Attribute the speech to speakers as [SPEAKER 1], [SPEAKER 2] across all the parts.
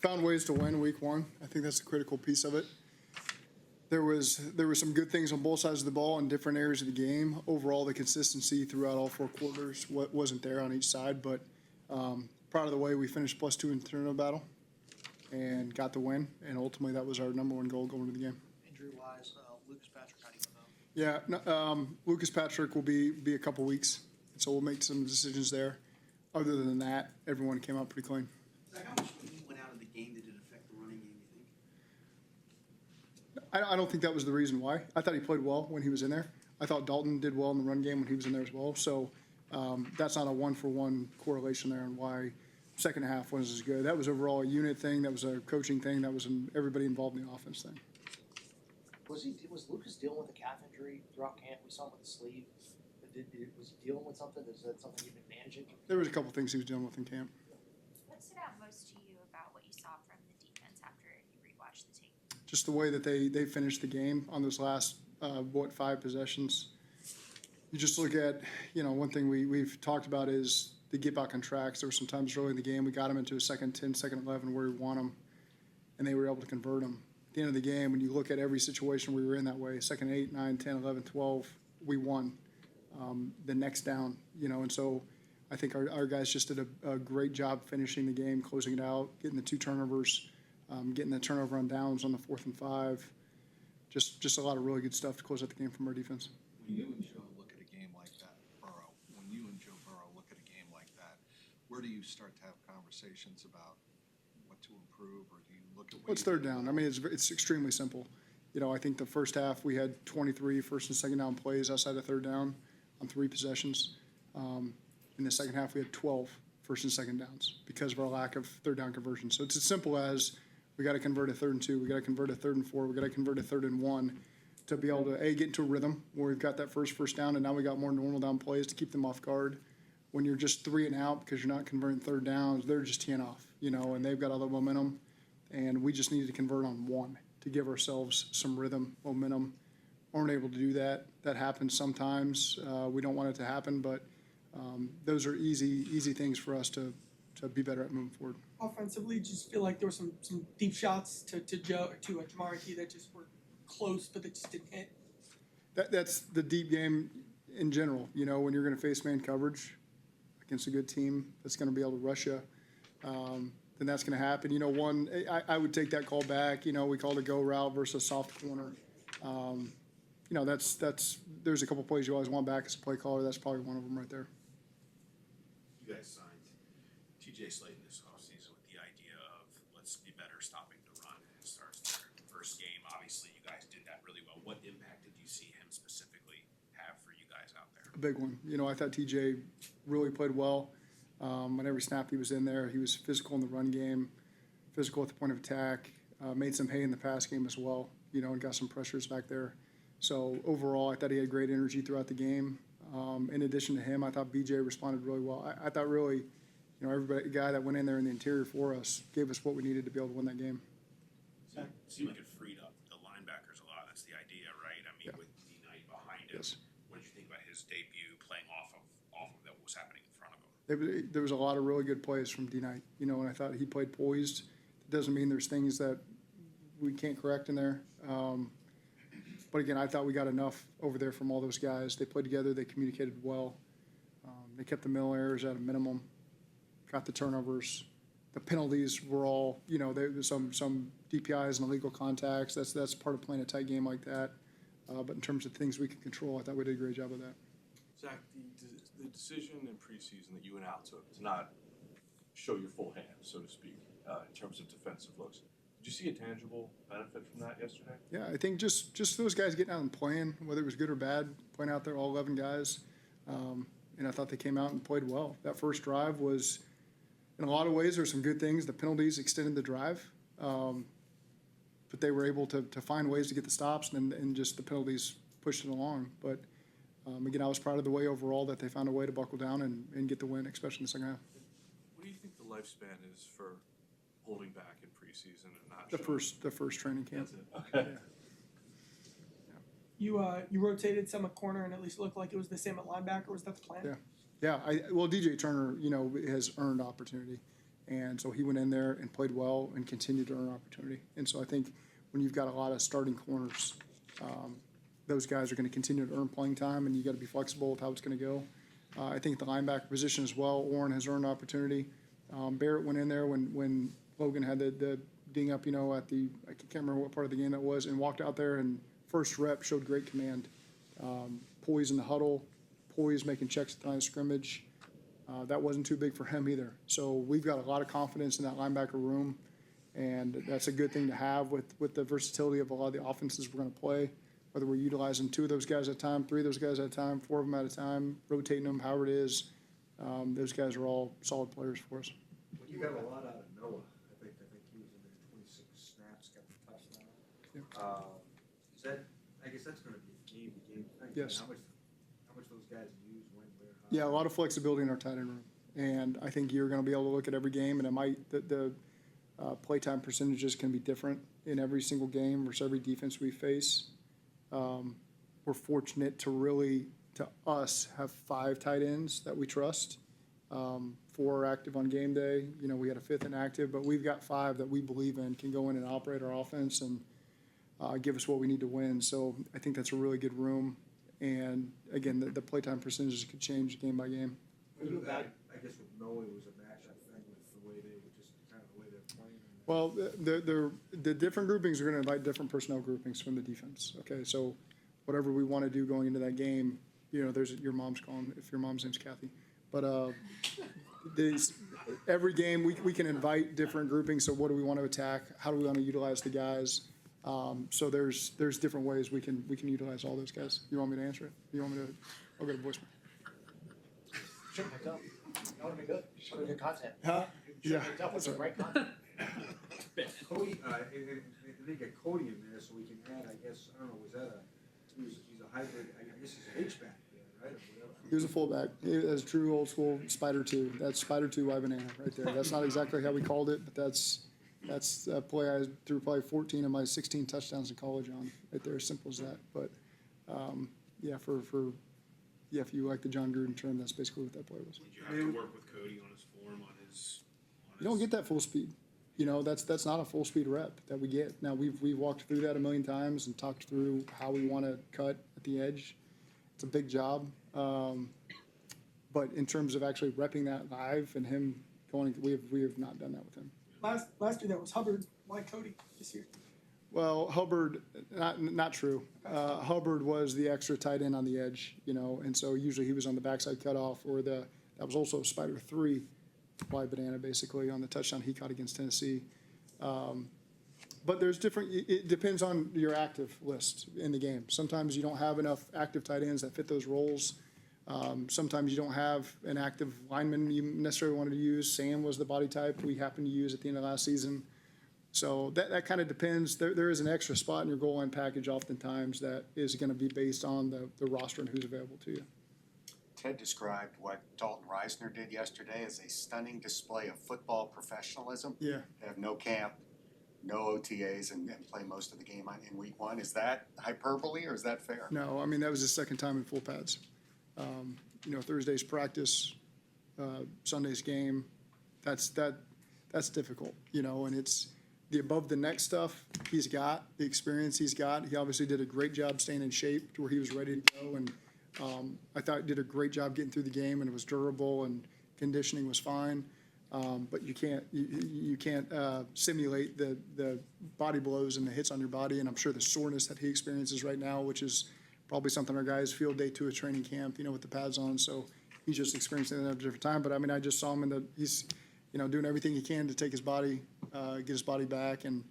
[SPEAKER 1] found ways to win week one. I think that's a critical piece of it. There were some good things on both sides of the ball in different areas of the game. Overall, the consistency throughout all four quarters wasn't there on each side, but proud of the way we finished +2 in the turnover battle and got the win. And ultimately, that was our number one goal going into the game.
[SPEAKER 2] Injury-wise, Lucas Patrick, how do you know?
[SPEAKER 1] Yeah, Lucas Patrick will be a couple weeks, so we'll make some decisions there. Other than that, everyone came out pretty clean.
[SPEAKER 2] Zach, how much when he went out of the game did it affect the running game, you think?
[SPEAKER 1] I don't think that was the reason why. I thought he played well when he was in there. I thought Dalton did well in the run game when he was in there as well. So that's not a one-for-one correlation there on why second half wasn't as good. That was overall a unit thing. That was a coaching thing. That was everybody involved in the offense thing.
[SPEAKER 3] Was Lucas dealing with a calf injury throughout camp? We saw him with the sleeve. Was he dealing with something? Is that something you've been managing?
[SPEAKER 1] There was a couple things he was dealing with in camp.
[SPEAKER 4] What stood out most to you about what you saw from the defense after you rewatched the tape?
[SPEAKER 1] Just the way that they finished the game on those last 5 possessions. You just look at, one thing we've talked about is the get back on tracks. There were some times early in the game we got them into a second 10, second 11 where we want them, and they were able to convert them. At the end of the game, when you look at every situation we were in that way, second 8, 9, 10, 11, 12, we won. The next down, and so I think our guys just did a great job finishing the game, closing it out, getting the 2 turnovers, getting the turnover on downs on the 4th and 5. Just a lot of really good stuff to close out the game from our defense.
[SPEAKER 5] When you and Joe look at a game like that, when you and Joe Burrow look at a game like that, where do you start to have conversations about what to improve, or do you look at
[SPEAKER 1] What's third down? I mean, it's extremely simple. I think the first half we had 23 first and second down plays outside of third down on 3 possessions. In the second half, we had 12 first and second downs because of our lack of third down conversion. So it's as simple as we got to convert a 3rd and 2, we got to convert a 3rd and 4, we got to convert a 3rd and 1 to be able to get into a rhythm where we've got that first down, and now we got more normal down plays to keep them off guard. When you're just 3 and out because you're not converting third downs, they're just teeing off, and they've got all the momentum, and we just needed to convert on 1 to give ourselves some rhythm, momentum. Aren't able to do that. That happens sometimes. We don't want it to happen, but those are easy things for us to be better at moving forward.
[SPEAKER 6] Offensively, just feel like there were some deep shots to Joe or to Jamariki that just were close, but they just didn't hit.
[SPEAKER 1] That's the deep game in general. When you're going to face man coverage against a good team that's going to be able to rush you, then that's going to happen. I would take that call back. We called a go route versus a soft corner. There's a couple plays you always want back as a play caller. That's probably one of them right there.
[SPEAKER 7] You guys signed T.J. Slayton this offseason with the idea of let's be better stopping the run, and it starts there. First game, obviously, you guys did that really well. What impact did you see him specifically have for you guys out there?
[SPEAKER 1] A big one. I thought T.J. really played well. On every snap he was in there, he was physical in the run game, physical at the point of attack, made some hay in the pass game as well, and got some pressures back there. So overall, I thought he had great energy throughout the game. In addition to him, I thought B.J. responded really well. I thought really, every guy that went in there in the interior for us gave us what we needed to be able to win that game.
[SPEAKER 7] It seemed like it freed up the linebackers a lot. That's the idea, right? I mean,
[SPEAKER 1] Yeah.
[SPEAKER 7] with D-Knight behind him,
[SPEAKER 1] Yes.
[SPEAKER 7] what did you think about his debut playing off of what was happening in front of him?
[SPEAKER 1] There was a lot of really good plays from D-Knight, and I thought he played poised. It doesn't mean there's things that we can't correct in there. But again, I thought we got enough over there from all those guys. They played together. They communicated well. They kept the middle errors at a minimum, got the turnovers. The penalties were all, there's some DPIs and illegal contacts. That's part of playing a tight game like that. But in terms of things we can control, I thought we did a great job of that.
[SPEAKER 8] Zach, the decision in preseason that you and Al took to not show your full hand, so to speak, in terms of defensive looks, did you see a tangible benefit from that yesterday?
[SPEAKER 1] Yeah, I think just those guys getting out and playing, whether it was good or bad, playing out there, all 11 guys. And I thought they came out and played well. That first drive was, in a lot of ways, there were some good things. The penalties extended the drive. But they were able to find ways to get the stops, and just the penalties pushed it along. But, again, I was proud of the way overall that they found a way to buckle down and get the win, especially in the second half.
[SPEAKER 8] What do you think the lifespan is for holding back in preseason and not
[SPEAKER 1] The
[SPEAKER 8] showing?
[SPEAKER 1] first training camp.
[SPEAKER 8] That's it. Okay.
[SPEAKER 1] Yeah.
[SPEAKER 6] You rotated some at corner and at least looked like it was the same at linebacker. Was that the plan?
[SPEAKER 1] Yeah. Yeah. DJ Turner, has earned opportunity, And so he went in there and played well and continued to earn opportunity. And so I think when you've got a lot of starting corners, those guys are going to continue to earn playing time, and you got to be flexible with how it's going to go. I think the linebacker position as well, Orrin has earned opportunity. Barrett went in there when Logan had the ding up, at the, I can't remember what part of the game that was, and walked out there and first rep showed great command. Poise in the huddle, poise making checks at the line of scrimmage. That wasn't too big for him either. So we've got a lot of confidence in that linebacker room, and that's a good thing to have with the versatility of a lot of the offenses we're going to play, whether we're utilizing 2 of those guys at a time, 3 of those guys at a time, 4 of them at a time, rotating them, however it is. Those guys are all solid players for us.
[SPEAKER 9] You got a lot out of Noah. I think he was in there 26 snaps, got the touchdown. Is that? I guess that's going to be a game-to-game thing.
[SPEAKER 1] Yes.
[SPEAKER 9] How much those guys use, when, where, how?
[SPEAKER 1] Yeah, a lot of flexibility in our tight end room, and I think you're going to be able to look at every game, and it might the playtime percentages can be different in every single game versus every defense we face. We're fortunate to us have 5 tight ends that we trust. 4 are active on game day. We had a 5th inactive, but we've got 5 that we believe in can go in and operate our offense and give us what we need to win. So I think that's a really good room. And again, the playtime percentages could change game by game.
[SPEAKER 9] I guess with Noah, it was a matchup thing with the way they were just kind of the way they're playing.
[SPEAKER 1] Well, the different groupings are going to invite different personnel groupings from the defense. Okay, so whatever we want to do going into that game, there's your mom's calling if your mom's name's Kathy. But every game we can invite different groupings. So what do we want to attack? How do we want to utilize the guys? So there's different ways we can utilize all those guys. You want me to answer it? You want me to? I'll go to voicemail.
[SPEAKER 3] Should have picked up. That would have been good. Should have good content.
[SPEAKER 1] Huh?
[SPEAKER 3] Should
[SPEAKER 1] Yeah.
[SPEAKER 3] have picked up with some great content.
[SPEAKER 9] Cody, they get Cody in there, so we can add. I guess I don't know. Was that he's a hybrid? I guess he's an H back, right? Or whatever.
[SPEAKER 1] He was a fullback. He was true old school Spider 2. That's Spider 2 Y banana right there. That's not exactly how we called it, but that's a play I threw probably 14 of my 16 touchdowns in college on. Right there, as simple as that. But if you like the John Gruden term, that's basically what that play was.
[SPEAKER 7] Did you have to work with Cody on his form, on his?
[SPEAKER 1] You don't get that full speed. That's not a full speed rep that we get. Now we've walked through that a million times and talked through how we want to cut at the edge. It's a big job, but in terms of actually repping that live and him going, we have not done that with him.
[SPEAKER 6] Last year that was Hubbard. Why Cody this year?
[SPEAKER 1] Well, Hubbard, not true. Hubbard was the extra tight end on the edge, and so usually he was on the backside cutoff or that was also Spider 3 Y banana basically on the touchdown he caught against Tennessee. But there's it depends on your active list in the game. Sometimes you don't have enough active tight ends that fit those roles. Sometimes you don't have an active lineman you necessarily wanted to use. Sam was the body type we happened to use at the end of last season. So that kind of depends. There is an extra spot in your goal line package oftentimes that is going to be based on the roster and who's available to you.
[SPEAKER 10] Ted described what Dalton Reisner did yesterday as a stunning display of football professionalism.
[SPEAKER 1] Yeah.
[SPEAKER 10] They have no camp, no OTAs, and play most of the game in week 1. Is that hyperbole or is that fair?
[SPEAKER 1] No, I mean, that was his second time in full pads. Thursday's practice, Sunday's game, that's difficult, and it's the above the neck stuff he's got, the experience he's got. He obviously did a great job staying in shape to where he was ready to go, and I thought he did a great job getting through the game, and it was durable, and conditioning was fine. But you can't simulate the body blows and the hits on your body, and I'm sure the soreness that he experiences right now, which is probably something our guys feel day 2 of training camp, with the pads on. So he's just experiencing that at a different time. But I mean, I just saw him he's doing everything he can to take his body, get his body back, and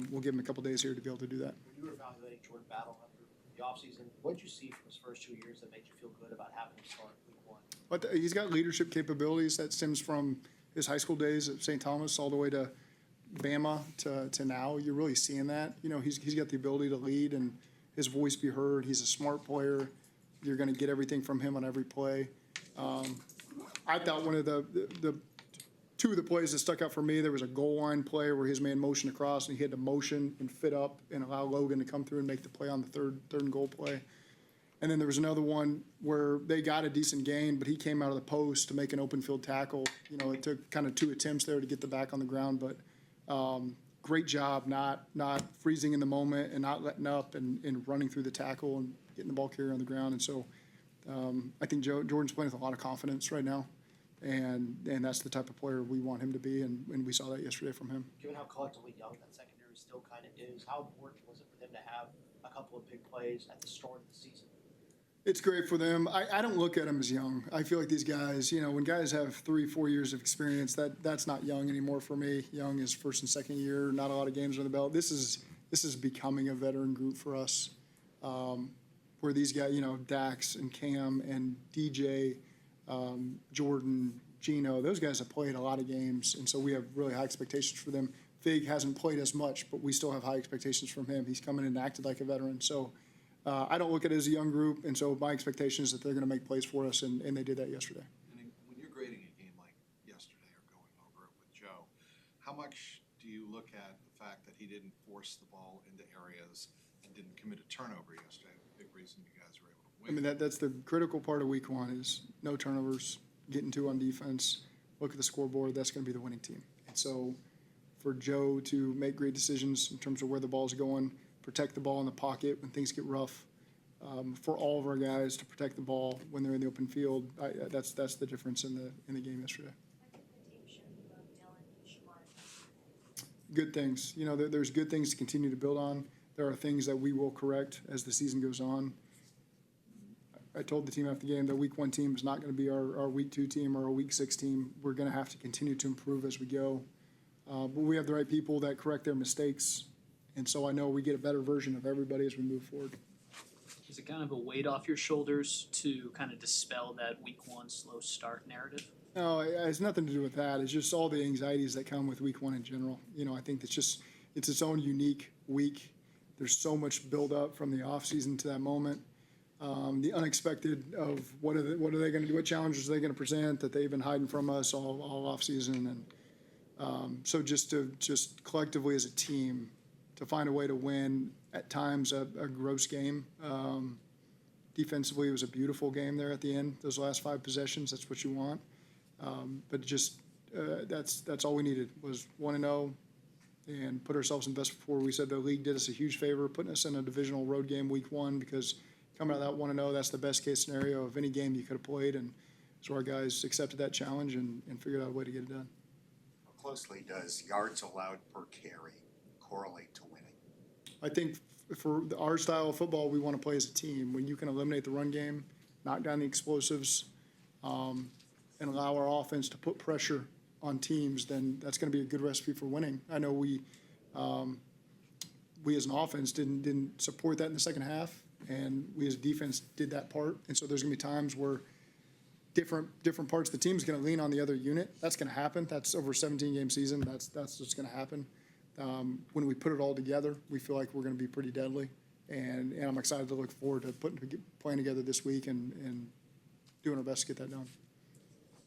[SPEAKER 1] we'll give him a couple days here to be able to do that.
[SPEAKER 3] When you were evaluating Jordan Battle after the offseason, what did you see from his first 2 years that made you feel good about having him start week 1?
[SPEAKER 1] But he's got leadership capabilities that stems from his high school days at St. Thomas all the way to Bama to now. You're really seeing that. He's got the ability to lead and his voice be heard. He's a smart player. You're going to get everything from him on every play. I thought one of the 2 of the plays that stuck out for me, there was a goal line play where his man motioned across and he had to motion and fit up and allow Logan to come through and make the play on the third and goal play. And then there was another one where they got a decent gain, but he came out of the post to make an open field tackle. You know, it took kind of 2 attempts there to get the back on the ground, but great job not freezing in the moment and not letting up and running through the tackle and getting the ball carrier on the ground. And so I think Jordan's playing with a lot of confidence right now, and that's the type of player we want him to be, and we saw that yesterday from him.
[SPEAKER 3] Given how collectively young that secondary still kind of is, how important was it for them to have a couple of big plays at the start of the season?
[SPEAKER 1] It's great for them. I don't look at them as young. I feel like these guys, you know, when guys have 3-4 years of experience, that's not young anymore for me. Young is first and second year, not a lot of games on the belt. This is becoming a veteran group for us, where these guys, you know, Dax and Cam and DJ, Jordan, Gino, those guys have played a lot of games, and so we have really high expectations for them. Fig hasn't played as much, but we still have high expectations from him. He's coming in and acted like a veteran, so. I don't look at it as a young group, and so my expectation is that they're going to make plays for us, and they did that yesterday.
[SPEAKER 5] And when you're grading a game like yesterday or going over it with Joe, how much do you look at the fact that he didn't force the ball into areas and didn't commit a turnover yesterday? A big reason you guys were able to win.
[SPEAKER 1] I mean, that's the critical part of week one is no turnovers, getting 2 on defense, look at the scoreboard, that's going to be the winning team. And so for Joe to make great decisions in terms of where the ball's going, protect the ball in the pocket when things get rough, for all of our guys to protect the ball when they're in the open field, that's the difference in the game yesterday.
[SPEAKER 4] What did the tape show you of Dylan and Shamar?
[SPEAKER 1] Good things. You know, there's good things to continue to build on. There are things that we will correct as the season goes on. I told the team after the game that week 1 team is not going to be our week 2 team or our week 6 team. We're going to have to continue to improve as we go. But we have the right people that correct their mistakes. And so I know we get a better version of everybody as we move forward.
[SPEAKER 11] Is it kind of a weight off your shoulders to kind of dispel that week 1 slow start narrative?
[SPEAKER 1] No, it has nothing to do with that. It's just all the anxieties that come with week 1 in general. You know, I think it's its own unique week. There's so much build up from the off season to that moment. The unexpected of what are they going to do? What challenges are they going to present that they've been hiding from us all off season? And so just collectively as a team, to find a way to win, at times a gross game. Defensively, it was a beautiful game there at the end. Those last 5 possessions, that's what you want. But just that's all we needed was 1-0 and put ourselves in best before. We said the league did us a huge favor, putting us in a divisional road game week 1 because coming out of that 1-0, that's the best case scenario of any game you could have played. And so our guys accepted that challenge and figured out a way to get it done.
[SPEAKER 10] How closely does yards allowed per carry correlate to winning?
[SPEAKER 1] I think for our style of football, we want to play as a team. When you can eliminate the run game, knock down the explosives, and allow our offense to put pressure on teams, then that's going to be a good recipe for winning. I know we as an offense didn't support that in the second half, and we as a defense did that part. And so there's going to be times where different parts of the team is going to lean on the other unit. That's going to happen. That's over a 17-game season. That's what's going to happen. When we put it all together, we feel like we're going to be pretty deadly, and I'm excited to look forward to playing together this week and doing our best to get that done.